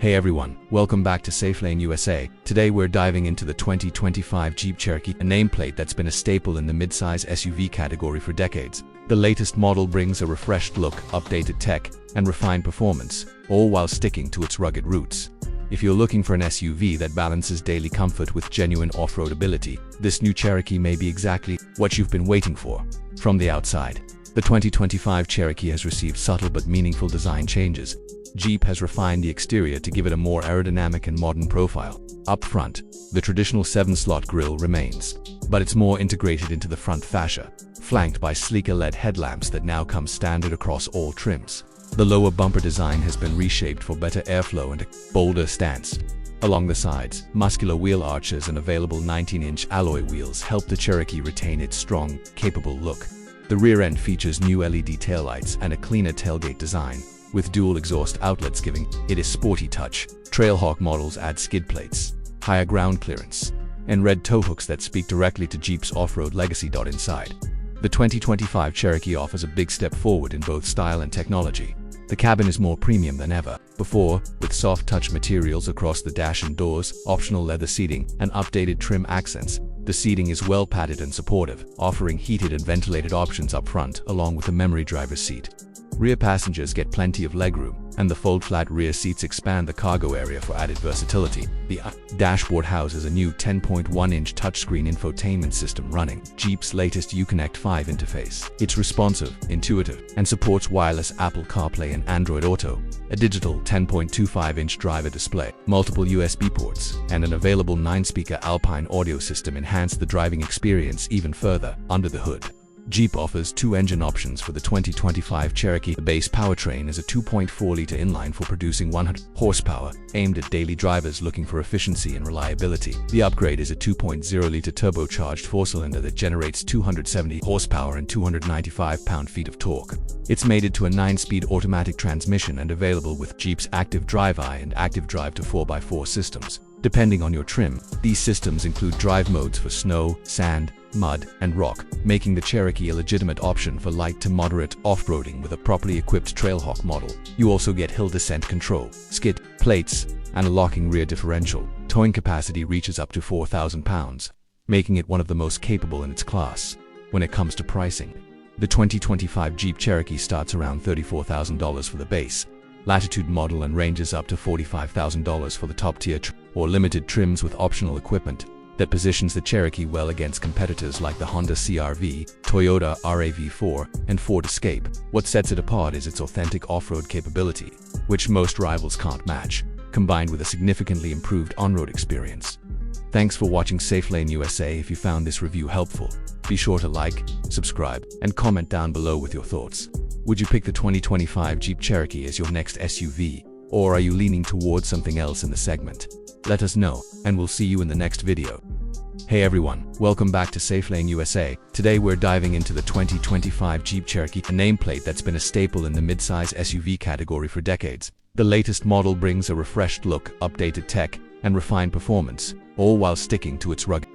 Hey everyone, welcome back to Safelane USA. Today we're diving into the 2025 Jeep Cherokee, a nameplate that's been a staple in the midsize SUV category for decades. The latest model brings a refreshed look, updated tech, and refined performance, all while sticking to its rugged roots. If you're looking for an SUV that balances daily comfort with genuine off-road ability, this new Cherokee may be exactly what you've been waiting for. From the outside, the 2025 Cherokee has received subtle but meaningful design changes. Jeep has refined the exterior to give it a more aerodynamic and modern profile. Up front, the traditional 7-slot grille remains, but it's more integrated into the front fascia, flanked by sleeker LED headlamps that now come standard across all trims. The lower bumper design has been reshaped for better airflow and a bolder stance. Along the sides, muscular wheel arches and available 19-inch alloy wheels help the Cherokee retain its strong, capable look. The rear end features new LED taillights and a cleaner tailgate design, with dual exhaust outlets giving it a sporty touch. Trailhawk models add skid plates, higher ground clearance, and red tow hooks that speak directly to Jeep's off-road legacy. Inside, the 2025 Cherokee offers a big step forward in both style and technology. The cabin is more premium than ever before, with soft touch materials across the dash and doors, optional leather seating, and updated trim accents. The seating is well padded and supportive, offering heated and ventilated options up front along with a memory driver's seat. Rear passengers get plenty of legroom, and the fold-flat rear seats expand the cargo area for added versatility. The dashboard houses a new 10.1-inch touchscreen infotainment system running Jeep's latest Uconnect 5 interface. It's responsive, intuitive, and supports wireless Apple CarPlay and Android Auto, a digital 10.25-inch driver display, multiple USB ports, and an available 9-speaker Alpine audio system enhance the driving experience even further. Under the hood, Jeep offers two engine options for the 2025 Cherokee. The base powertrain is a 2.4-liter inline for producing 100 horsepower, aimed at daily drivers looking for efficiency and reliability. The upgrade is a 2.0-liter turbocharged 4-cylinder that generates 270 horsepower and 295 pound-feet of torque. It's mated to a 9-speed automatic transmission and available with Jeep's Active Drive-i and Active Drive to 4x4 systems. Depending on your trim, these systems include drive modes for snow, sand, mud, and rock, making the Cherokee a legitimate option for light to moderate off-roading with a properly equipped Trailhawk model. You also get hill descent control, skid plates, and a locking rear differential. Towing capacity reaches up to 4,000 pounds, making it one of the most capable in its class. When it comes to pricing, the 2025 Jeep Cherokee starts around $34,000 for the base Latitude model and ranges up to $45,000 for the top-tier or limited trims with optional equipment. That positions the Cherokee well against competitors like the Honda CR-V, Toyota RAV4, and Ford Escape. What sets it apart is its authentic off-road capability, which most rivals can't match, combined with a significantly improved on-road experience. Thanks for watching Safelane USA. If you found this review helpful, be sure to like, subscribe, and comment down below with your thoughts. Would you pick the 2025 Jeep Cherokee as your next SUV, or are you leaning towards something else in the segment? Let us know, and we'll see you in the next video. Hey everyone, welcome back to Safelane USA. Today we're diving into the 2025 Jeep Cherokee, a nameplate that's been a staple in the midsize SUV category for decades. The latest model brings a refreshed look, updated tech, and refined performance, all while sticking to its rugged